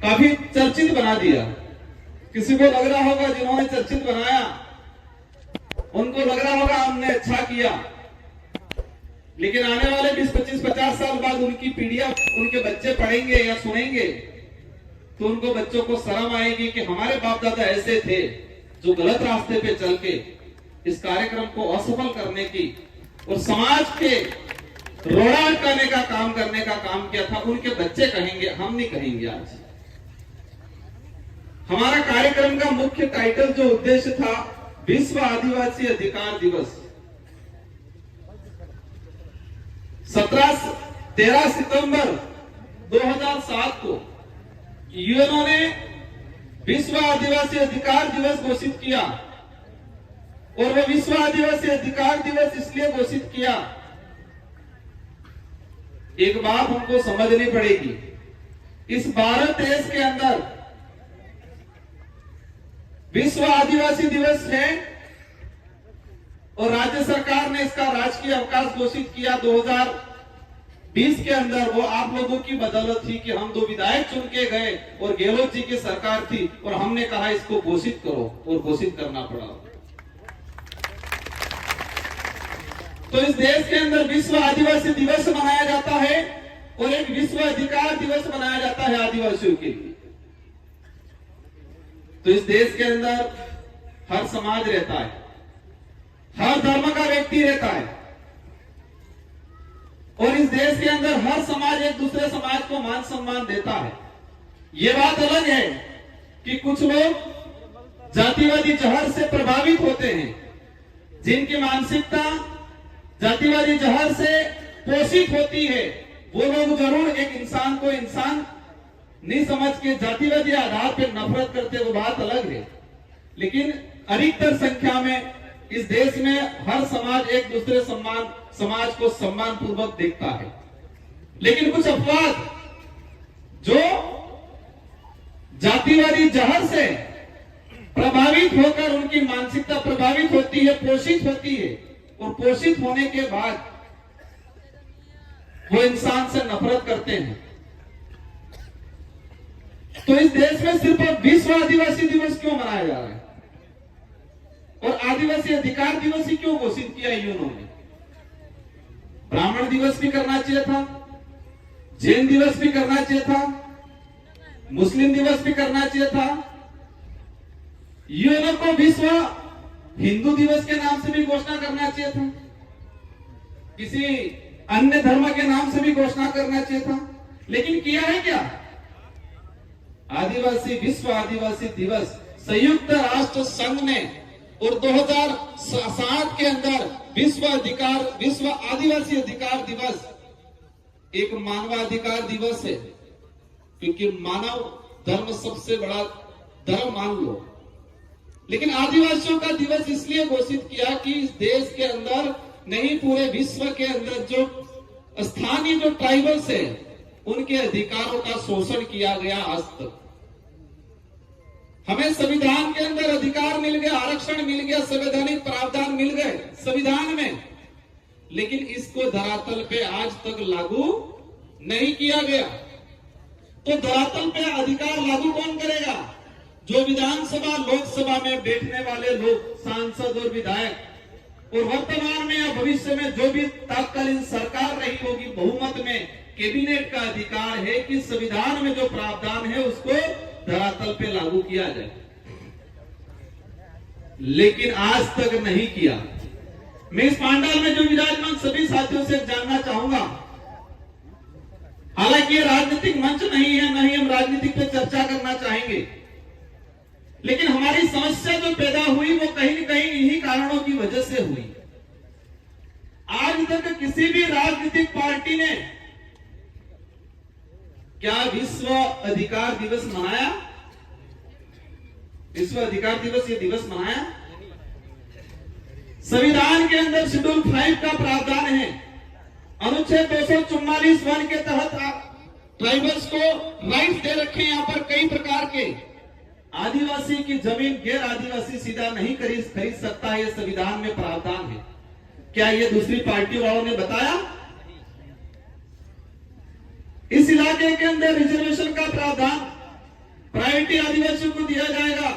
काफी चर्चित बना दिया। किसी को लग रहा होगा जिन्होंने चर्चित बनाया उनको लग रहा होगा हमने अच्छा किया, लेकिन आने वाले 20, 25, 50 साल बाद उनकी पीढ़ियां, उनके बच्चे पढ़ेंगे या सुनेंगे तो उनको बच्चों को शर्म आएगी कि हमारे बाप दादा ऐसे थे जो गलत रास्ते पे चल के इस कार्यक्रम को असफल करने की और समाज के रोड़ा अटकाने का काम करने का काम किया था। उनके बच्चे कहेंगे, हम नहीं कहेंगे। आज हमारा कार्यक्रम का मुख्य टाइटल जो उद्देश्य था, विश्व आदिवासी अधिकार दिवस। 13 सितंबर 2007 को यूएनओ ने विश्व आदिवासी अधिकार दिवस घोषित किया। और वह विश्व आदिवासी अधिकार दिवस इसलिए घोषित किया, एक बात हमको समझनी पड़ेगी, इस भारत देश के अंदर विश्व आदिवासी दिवस है और राज्य सरकार ने इसका राजकीय अवकाश घोषित किया 2020 के अंदर। वो आप लोगों की बदौलत थी कि हम 2 विधायक चुन के गए और गहलोत जी की सरकार थी और हमने कहा इसको घोषित करो और घोषित करना पड़ा। तो इस देश के अंदर विश्व आदिवासी दिवस मनाया जाता है और एक विश्व अधिकार दिवस मनाया जाता है आदिवासियों के लिए। तो इस देश के अंदर हर समाज रहता है, हर धर्म का व्यक्ति रहता है और इस देश के अंदर हर समाज एक दूसरे समाज को मान सम्मान देता है। ये बात अलग है कि कुछ लोग जातिवादी जहर से प्रभावित होते हैं, जिनकी मानसिकता जातिवादी जहर से पोषित होती है। वो लोग जरूर एक इंसान को इंसान नहीं समझ के जातिवादी आधार पर नफरत करते, वो बात अलग है। लेकिन अधिकतर संख्या में इस देश में हर समाज एक दूसरे समाज को सम्मान पूर्वक देखता है। लेकिन कुछ अपवाद जो जातिवादी जहर से प्रभावित होकर उनकी मानसिकता प्रभावित होती है, पोषित होती है और पोषित होने के बाद वो इंसान से नफरत करते हैं। तो इस देश में सिर्फ विश्व आदिवासी दिवस क्यों मनाया जा रहा है और आदिवासी अधिकार दिवस ही क्यों घोषित किया यूएनओ ने? ब्राह्मण दिवस भी करना चाहिए था, जैन दिवस भी करना चाहिए था, मुस्लिम दिवस भी करना चाहिए था। यूएनओ को विश्व हिंदू दिवस के नाम से भी घोषणा करना चाहिए था, किसी अन्य धर्म के नाम से भी घोषणा करना चाहिए था। लेकिन किया है क्या? आदिवासी विश्व आदिवासी दिवस संयुक्त राष्ट्र संघ ने और 2007 के अंदर विश्व आदिवासी अधिकार दिवस एक मानवाधिकार दिवस है, क्योंकि मानव धर्म सबसे बड़ा धर्म मान लो। लेकिन आदिवासियों का दिवस इसलिए घोषित किया कि इस देश के अंदर नहीं, पूरे विश्व के अंदर जो स्थानीय जो ट्राइबल्स है उनके अधिकारों का शोषण किया गया आज तक। हमें संविधान के अंदर अधिकार मिल गया, आरक्षण मिल गया, संवैधानिक प्रावधान मिल गए संविधान में, लेकिन इसको धरातल पे आज तक लागू नहीं किया गया। तो धरातल पे अधिकार लागू कौन करेगा? जो विधानसभा लोकसभा में बैठने वाले लोग, सांसद और विधायक, और वर्तमान में या भविष्य में जो भी तत्कालीन सरकार रही होगी बहुमत में, कैबिनेट का अधिकार है कि संविधान में जो प्रावधान है उसको धरातल पे लागू किया जाए। लेकिन आज तक नहीं किया। मैं इस पांडाल में जो विराजमान सभी साथियों से जानना चाहूंगा, हालांकि ये राजनीतिक मंच नहीं है, नहीं हम राजनीतिक पे चर्चा करना चाहेंगे, लेकिन हमारी समस्या जो पैदा हुई वो कहीं न कहीं इन्हीं कारणों की वजह से हुई। आज तक किसी भी राजनीतिक पार्टी ने क्या विश्व अधिकार दिवस मनाया? विश्व अधिकार दिवस, ये दिवस मनाया? संविधान के अंदर शेड्यूल 5 का प्रावधान है, अनुच्छेद 244(1) के तहत ट्राइबल्स को राइट्स दे रखे हैं। यहाँ पर कई प्रकार के आदिवासी की जमीन गैर आदिवासी सीधा नहीं खरीद सकता है, ये संविधान में प्रावधान है। क्या ये दूसरी पार्टी वालों ने बताया? इस इलाके के अंदर रिजर्वेशन का प्रावधान गारंटी आदिवासियों को दिया जाएगा।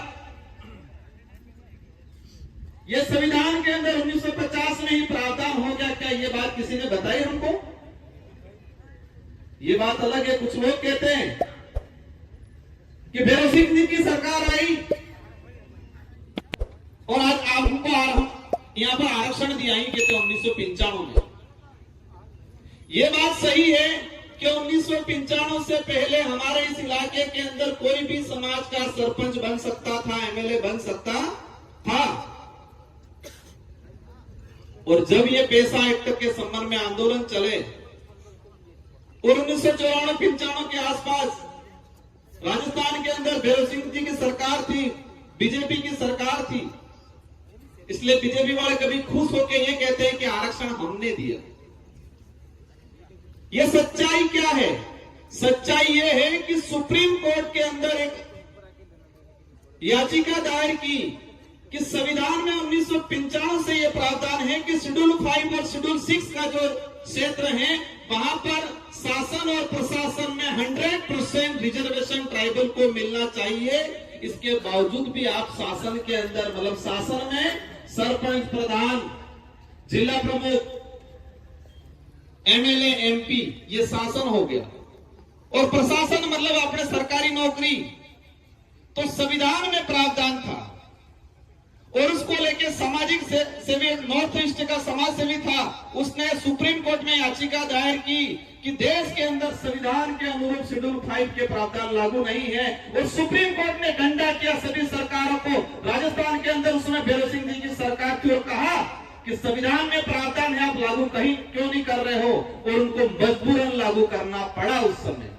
ये संविधान के अंदर 1950 में ही प्रावधान हो गया। क्या ये बात किसी ने बताई हमको? ये बात अलग है। कुछ लोग कहते हैं कि भैरव सिंह जी की सरकार आई और आज हमको यहां पर आरक्षण दिया ही कहते 1995 में। ये बात सही है कि 1995 से पहले हमारे इस इलाके के अंदर कोई भी समाज का सरपंच बन सकता था, एमएलए बन सकता था। और जब ये पेशा एक्ट के संबंध में आंदोलन चले और 1994-95 के आसपास राजस्थान के अंदर भैरव सिंह जी की सरकार थी, बीजेपी की सरकार थी, इसलिए बीजेपी वाले कभी खुश होकर ये कहते हैं कि आरक्षण हमने दिया। ये सच्चाई क्या है? सच्चाई ये है कि सुप्रीम कोर्ट के अंदर एक याचिका दायर की कि संविधान में 1995 से यह प्रावधान है कि शेड्यूल 5 और शेड्यूल 6 का जो क्षेत्र है वहां पर शासन और प्रशासन में 100% रिजर्वेशन ट्राइबल को मिलना चाहिए। इसके बावजूद भी आप शासन के अंदर मतलब शासन में सरपंच, प्रधान, जिला प्रमुख, एमएलए, एमपी ये शासन हो गया और प्रशासन मतलब अपने सरकारी नौकरी। तो संविधान में प्रावधान था और उसको लेके सामाजिक सेवी नॉर्थ ईस्ट का समाज सेवी था, उसने सुप्रीम कोर्ट में याचिका दायर की कि देश के अंदर संविधान के अनुरूप शेड्यूल 5 के प्रावधान लागू नहीं है। और सुप्रीम कोर्ट ने डंडा किया सभी सरकारों को। राजस्थान के अंदर उसमें भैरव सिंह जी की सरकार थी और कहा कि संविधान में प्रावधान है, आप लागू कहीं क्यों नहीं कर रहे हो? और उनको मजबूरन लागू करना पड़ा उस समय।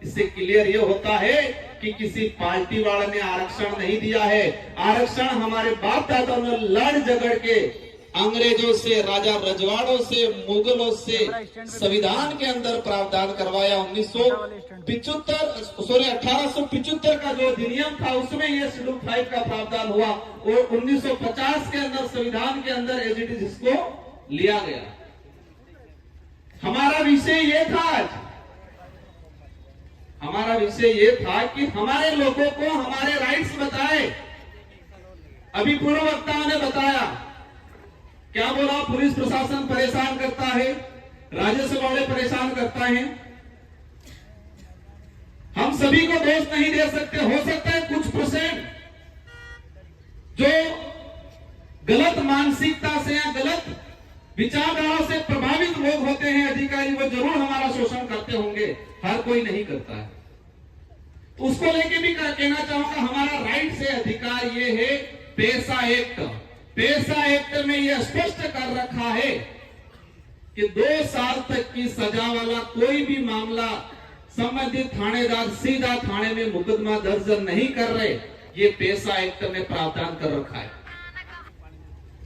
इससे क्लियर ये होता है कि किसी पार्टी वाले ने आरक्षण नहीं दिया है। आरक्षण हमारे बाप दादाओं ने लड़ झगड़ के अंग्रेजों से, राजा रजवाड़ों से, मुगलों से संविधान के अंदर प्रावधान करवाया। 1875 का जो अधिनियम था उसमें यह शेड्यूल 5 का प्रावधान हुआ और 1950 के अंदर संविधान के अंदर एज इट इज इसको लिया गया। हमारा विषय ये था आज, हमारा विषय ये था कि हमारे लोगों को हमारे राइट्स बताए। अभी पूर्व वक्ताओं ने बताया, क्या बोला? पुलिस प्रशासन परेशान करता है, राजस्व वाले परेशान करता है। हम सभी को दोष नहीं दे सकते। हो सकता है कुछ % जो गलत मानसिकता से या गलत विचारधारा से प्रभावित लोग होते हैं अधिकारी, वो जरूर हमारा शोषण करते होंगे, हर कोई नहीं करता है। तो उसको लेके भी कहना चाहूंगा, हमारा राइट से अधिकार ये है पेशा एक्ट। पेशा एक्ट में यह स्पष्ट कर रखा है कि 2 साल तक की सजा वाला कोई भी मामला संबंधित थानेदार सीधा थाने में मुकदमा दर्ज नहीं कर रहे। ये पेशा एक्ट में प्रावधान कर रखा है।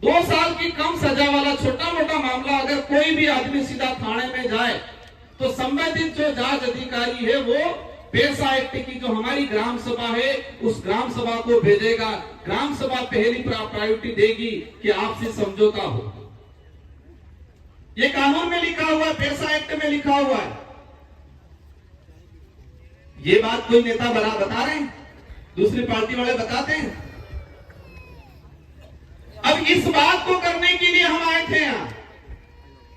2 साल की कम सजा वाला छोटा मोटा मामला अगर कोई भी आदमी सीधा थाने में जाए तो संबंधित जो जांच अधिकारी है वो पेशा एक्ट की जो हमारी ग्राम सभा है उस ग्राम सभा को भेजेगा। ग्राम सभा पहली प्रायोरिटी देगी कि आपसे समझौता हो। ये कानून में लिखा हुआ है, पेशा एक्ट में लिखा हुआ है। ये बात कोई नेता बता रहे हैं, दूसरी पार्टी वाले बताते हैं। अब इस बात को करने के लिए हम आए थे यहां,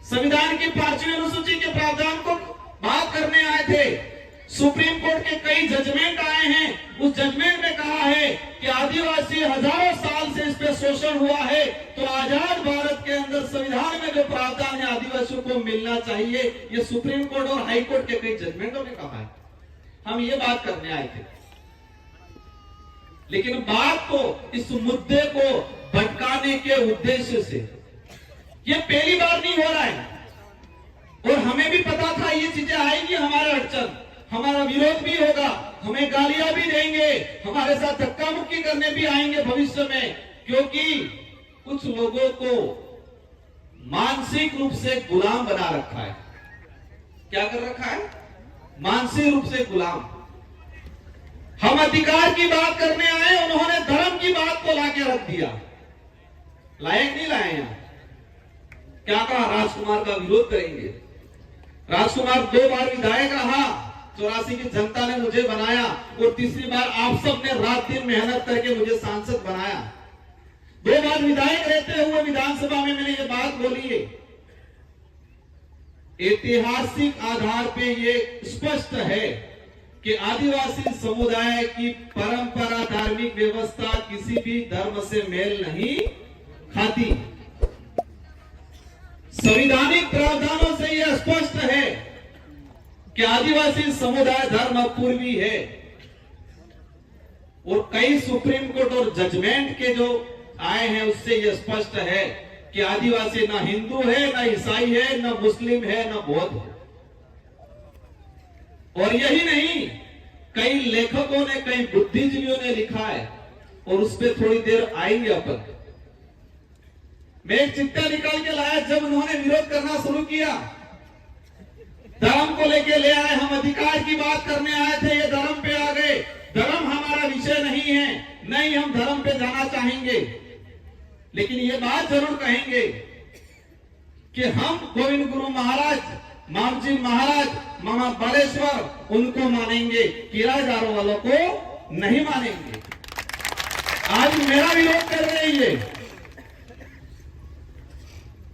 संविधान की 5वीं अनुसूची के प्रावधान को बात करने आए थे। सुप्रीम कोर्ट के कई जजमेंट आए हैं, उस जजमेंट में कहा है कि आदिवासी हजारों साल से इस पे शोषण हुआ है, तो आजाद भारत के अंदर संविधान में जो प्रावधान है आदिवासियों को मिलना चाहिए। ये सुप्रीम कोर्ट और हाई कोर्ट के कई जजमेंटों ने कहा है। हम ये बात करने आए थे, लेकिन बात को इस मुद्दे को भटकाने के उद्देश्य से ये पहली बार नहीं हो रहा है और हमें भी पता था ये चीजें आएगी, हमारे अड़चन, हमारा विरोध भी होगा, हमें गालियां भी देंगे, हमारे साथ धक्का मुक्की करने भी आएंगे भविष्य में, क्योंकि कुछ लोगों को मानसिक रूप से गुलाम बना रखा है। क्या कर रखा है? मानसिक रूप से गुलाम। हम अधिकार की बात करने आए, उन्होंने धर्म की बात को लाके रख दिया। लायक नहीं लाए यहां। क्या कहा? राजकुमार का विरोध करेंगे। राजकुमार 2 बार विधायक रहा, 84 की जनता ने मुझे बनाया और तीसरी बार आप सब ने रात दिन मेहनत करके मुझे सांसद बनाया। 2 बार विधायक रहते हुए विधानसभा में मैंने ये बात बोली है। ऐतिहासिक आधार पे ये स्पष्ट है कि आदिवासी समुदाय की परंपरा, धार्मिक व्यवस्था किसी भी धर्म से मेल नहीं खाती। संवैधानिक प्रावधानों से यह स्पष्ट है कि आदिवासी समुदाय धर्म पूर्वी है और कई सुप्रीम कोर्ट और जजमेंट के जो आए हैं उससे यह स्पष्ट है कि आदिवासी ना हिंदू है, ना ईसाई है, ना मुस्लिम है, ना बौद्ध है। और यही नहीं, कई लेखकों ने, कई बुद्धिजीवियों ने लिखा है और उस पर थोड़ी देर आएंगे अपन। मैं एक चिट्ठा निकाल के लाया जब उन्होंने विरोध करना शुरू किया, धर्म को लेके ले आए, हम अधिकार की बात करने आए थे, ये धर्म पे आ गए। धर्म हमारा विषय नहीं है, नहीं हम धर्म पे जाना चाहेंगे, लेकिन ये बात जरूर कहेंगे कि हम गोविंद गुरु महाराज, मामजी महाराज, मामा बालेश्वर उनको मानेंगे, किराएदारों वालों को नहीं मानेंगे। आज मेरा विरोध कर रहे हैं ये।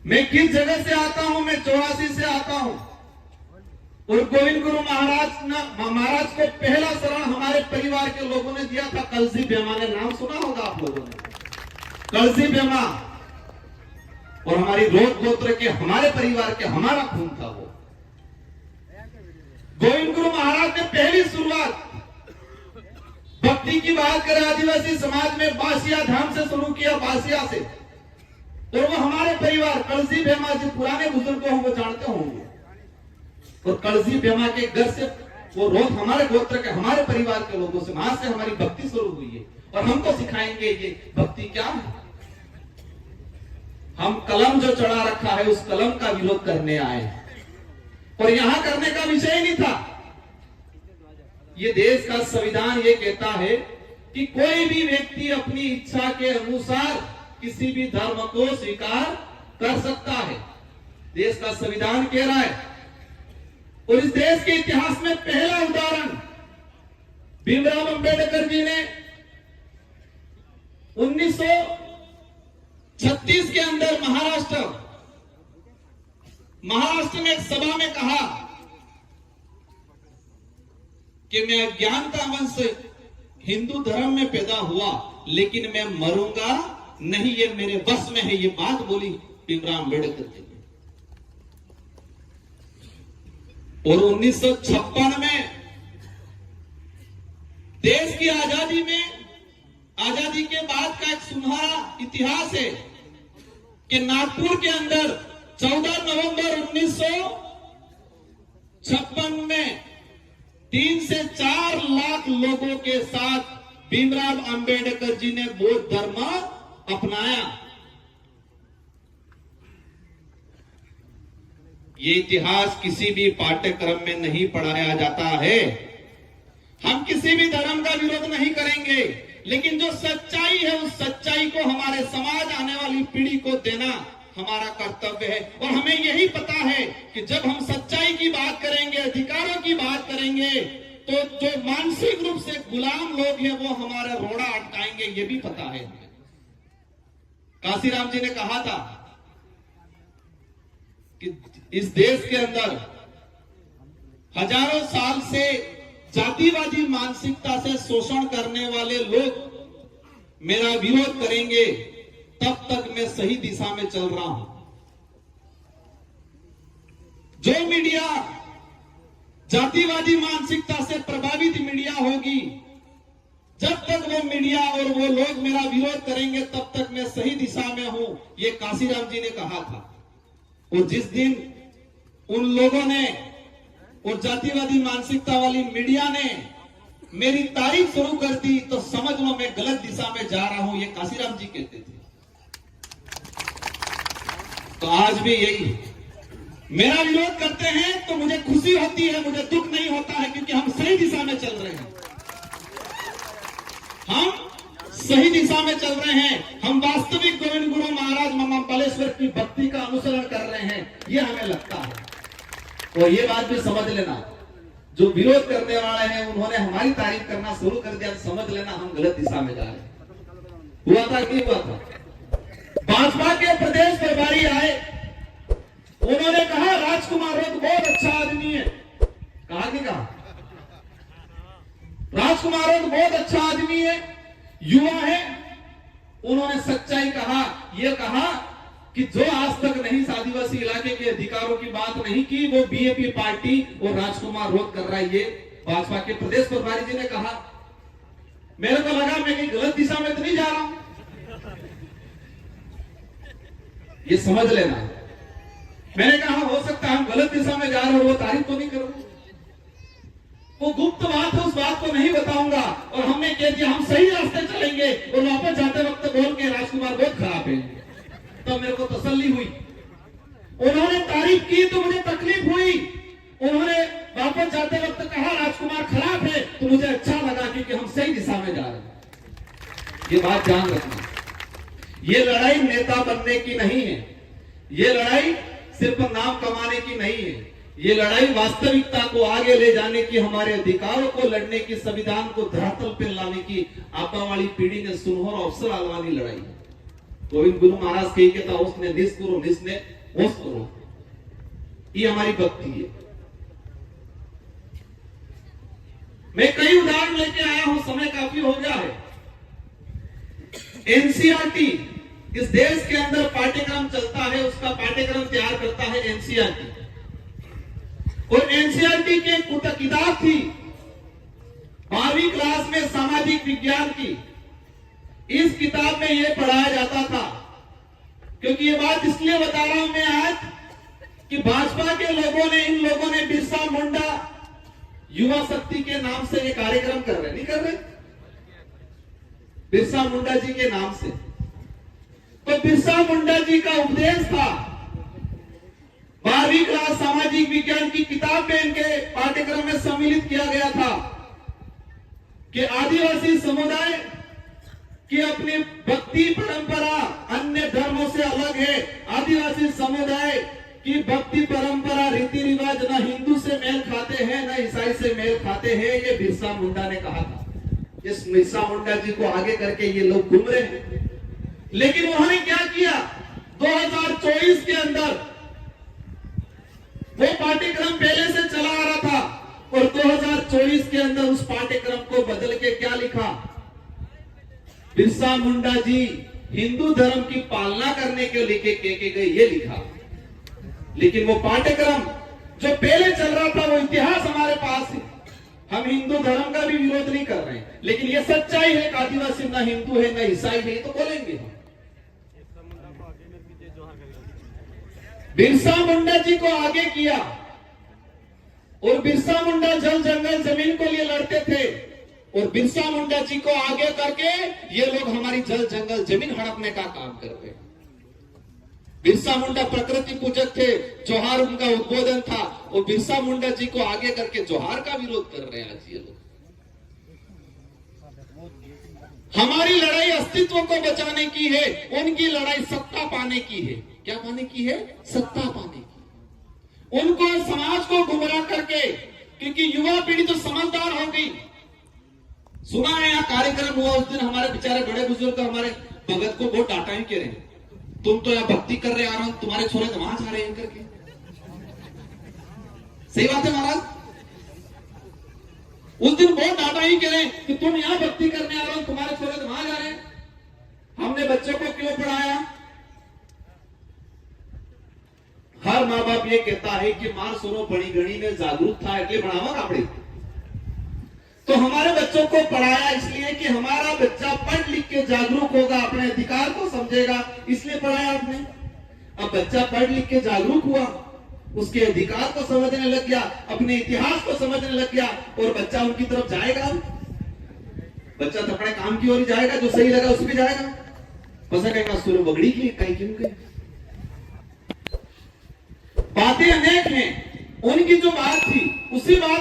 मैं किस जगह से आता हूं? मैं 84 से आता हूं और गोविंद गुरु महाराज को पहला शरण हमारे परिवार के लोगों ने दिया था। कलसी बेमा ने नाम सुना होगा आप लोगों ने, कलसी बेमा। और हमारी रोद गोत्र के, हमारे परिवार के, हमारा खून था वो। गोविंद गुरु महाराज ने पहली शुरुआत भक्ति की बात करें आदिवासी समाज में बासिया धाम से शुरू किया, बासिया से। और वो हमारे परिवार कलसी बेमा, जो पुराने बुजुर्गों हम वो जानते होंगे, और कलसी बेमा के घर से वो रोज हमारे गोत्र के, हमारे परिवार के लोगों से, वहां से हमारी भक्ति शुरू हुई है। और हमको सिखाएंगे ये भक्ति क्या है। हम कलम जो चढ़ा रखा है उस कलम का विरोध करने आए, और यहां करने का विषय ही नहीं था। ये देश का संविधान ये कहता है कि कोई भी व्यक्ति अपनी इच्छा के अनुसार किसी भी धर्म को स्वीकार कर सकता है, देश का संविधान कह रहा है। और इस देश के इतिहास में पहला उदाहरण भीमराव अंबेडकर जी ने 1936 के अंदर महाराष्ट्र में एक सभा में कहा कि मैं अज्ञानता वंश हिंदू धर्म में पैदा हुआ, लेकिन मैं मरूंगा नहीं, ये मेरे बस में है। ये बात बोली भीमराव अंबेडकर जी। और 1956 में देश की आजादी में, आजादी के बाद का एक सुनहरा इतिहास है कि नागपुर के अंदर 14 नवंबर 1956 में 3 से 4 लाख लोगों के साथ भीमराव अंबेडकर जी ने बौद्ध धर्म अपनाया। ये इतिहास किसी भी पाठ्यक्रम में नहीं पढ़ाया जाता है। हम किसी भी धर्म का विरोध नहीं करेंगे, लेकिन जो सच्चाई है उस सच्चाई को हमारे समाज, आने वाली पीढ़ी को देना हमारा कर्तव्य है। और हमें यही पता है कि जब हम सच्चाई की बात करेंगे, अधिकारों की बात करेंगे, तो जो मानसिक रूप से गुलाम लोग हैं वो हमारा रोड़ा अटकाएंगे, ये भी पता है हमें। काशीराम जी ने कहा था कि इस देश के अंदर हजारों साल से जातिवादी मानसिकता से शोषण करने वाले लोग मेरा विरोध करेंगे, तब तक मैं सही दिशा में चल रहा हूं। जो मीडिया जातिवादी मानसिकता से प्रभावित मीडिया होगी, जब तक वो मीडिया और वो लोग मेरा विरोध करेंगे, तब तक मैं सही दिशा में हूं, ये काशीराम जी ने कहा था। और जिस दिन उन लोगों ने और जातिवादी मानसिकता वाली मीडिया ने मेरी तारीफ शुरू कर दी, तो समझ लो मैं गलत दिशा में जा रहा हूं, ये काशीराम जी कहते थे। तो आज भी यही मेरा विरोध करते हैं तो मुझे खुशी होती है, मुझे दुख नहीं होता है, क्योंकि हम सही दिशा में चल रहे हैं। हम सही दिशा में चल रहे हैं, हम वास्तविक गोविंद गुरु महाराज मामा बालेश्वर की भक्ति का अनुसरण कर रहे हैं, ये हमें लगता है। और ये बात भी समझ लेना जो विरोध करने वाले हैं उन्होंने हमारी तारीफ करना शुरू कर दिया, समझ लेना हम गलत दिशा में जा रहे हैं। हुआ था कि हुआ था? भाजपा के प्रदेश प्रभारी आए, उन्होंने कहा राजकुमार रौत बहुत अच्छा आदमी है। कहा कि कहा राजकुमार रौत बहुत अच्छा आदमी है, युवा है। उन्होंने सच्चाई कहा, यह कहा कि जो आज तक नहीं आदिवासी इलाके के अधिकारों की बात नहीं की, वो बीएपी पार्टी और राजकुमार रौत कर रहा है। ये भाजपा के प्रदेश प्रभारी जी ने कहा। मेरे को लगा मैं कहीं गलत दिशा में तो नहीं जा रहा हूं, ये समझ लेना। मैंने कहा हो सकता है हम गलत दिशा में जा रहे हो, वो तारीफ तो नहीं करूंगा, वो गुप्त बात है, उस बात को नहीं बताऊंगा। और हमने कह दिया हम सही रास्ते चलेंगे और वापस जाते वक्त बोल के राजकुमार बहुत खराब है। तो मेरे को तसल्ली हुई। उन्होंने तारीफ की तो मुझे तकलीफ हुई। उन्होंने वापस जाते वक्त कहा राजकुमार खराब है, तो मुझे अच्छा लगा क्योंकि हम सही दिशा में जा रहे हैं। ये बात ध्यान रखना, ये लड़ाई नेता बनने की नहीं है, ये लड़ाई सिर्फ नाम कमाने की नहीं है, ये लड़ाई वास्तविकता को आगे ले जाने की, हमारे अधिकारों को लड़ने की, संविधान को धरातल पर लाने की आपा वाली पीढ़ी ने सुनहरा अवसर आलवानी लड़ाई है। गोविंद गुरु महाराज कही के था उसने निस करो, निसने ओस करो, ये हमारी भक्ति है। मैं कई उदाहरण लेके आया हूं, समय काफी हो गया है। एनसीईआरटी इस देश के अंदर पाठ्यक्रम चलता है, उसका पाठ्यक्रम तैयार करता है एनसीईआरटी। और एनसीईआरटी की एक किताब थी 12वीं क्लास में सामाजिक विज्ञान की। इस किताब में यह पढ़ाया जाता था, क्योंकि ये बात इसलिए बता रहा हूं मैं आज कि भाजपा के लोगों ने, इन लोगों ने बिरसा मुंडा युवा शक्ति के नाम से ये कार्यक्रम कर रहे, नहीं कर रहे, बिरसा मुंडा जी के नाम से। तो बिरसा मुंडा जी का उपदेश था 12वीं क्लास सामाजिक विज्ञान की किताब में, इनके पाठ्यक्रम में सम्मिलित किया गया था कि आदिवासी समुदाय की अपनी भक्ति परंपरा अन्य धर्मों से अलग है। आदिवासी समुदाय की भक्ति परंपरा रीति रिवाज न हिंदू से मेल खाते हैं, न ईसाई से मेल खाते हैं, ये बिरसा मुंडा ने कहा था। इस बिरसा मुंडा जी को आगे करके ये लोग घूम रहे हैं। लेकिन उन्होंने क्या किया, 2024 के अंदर वो पाठ्यक्रम पहले से चला आ रहा था और 2024 के अंदर उस पाठ्यक्रम को बदल के क्या लिखा, बिरसा मुंडा जी हिंदू धर्म की पालना करने के लेके के गए, ये लिखा। लेकिन वो पाठ्यक्रम जो पहले चल रहा था, वो इतिहास हमारे पास है। हम हिंदू धर्म का भी विरोध नहीं कर रहे हैं, लेकिन ये सच्चाई है कि आदिवासी ना हिंदू है ना ईसाई है, तो बोलेंगे। बिरसा मुंडा जी को आगे किया और बिरसा मुंडा जल जंगल जमीन को लिए लड़ते थे और बिरसा मुंडा जी को आगे करके ये लोग हमारी जल जंगल जमीन हड़पने का काम कर रहे हैं। बिरसा मुंडा प्रकृति पूजक थे, जोहार उनका उद्बोधन था, और बिरसा मुंडा जी को आगे करके जोहार का विरोध कर रहे हैं आज ये लोग। हमारी लड़ाई अस्तित्व को बचाने की है, उनकी लड़ाई सत्ता पाने की है। क्या पाने की है? सत्ता पाने की। उनको समाज को गुमराह करके, क्योंकि युवा पीढ़ी तो समझदार हो गई। सुना है यहाँ कार्यक्रम हुआ उस दिन, हमारे बेचारे बड़े बुजुर्ग हमारे भगत को बहुत डांटा ही कह रहे हैं, तुम तो यहाँ भक्ति कर रहे आ रहे हो, तुम्हारे छोरे तो वहां जा रहे हैं करके। सही बात है महाराज, उस दिन बहुत डांटा ही कह रहे हैं कि तुम यहाँ भक्ति करने आ रहे हो, तुम्हारे छोरे तो वहां जा रहे हैं। हमने बच्चों को क्यों पढ़ाया? हर माँ बाप ये कहता है कि मार सुनो पड़ी गणी ने जागरूक था એટલે ભણાવવા આપણે। तो हमारे बच्चों को पढ़ाया इसलिए कि हमारा बच्चा पढ़ लिख के जागरूक होगा, अपने अधिकार को समझेगा, इसलिए पढ़ाया आपने। अब बच्चा पढ़ लिख के जागरूक हुआ, उसके अधिकार को समझने लग गया, अपने इतिहास को समझने लग गया, और बच्चा उनकी तरफ जाएगा। बच्चा तो अपने काम की ओर ही जाएगा, जो सही लगा उस पर जाएगा। बस कहेगा सुनो बगड़ी की कहीं क्यों गए। बातें अनेक हैं, उनकी जो बात थी उसी बात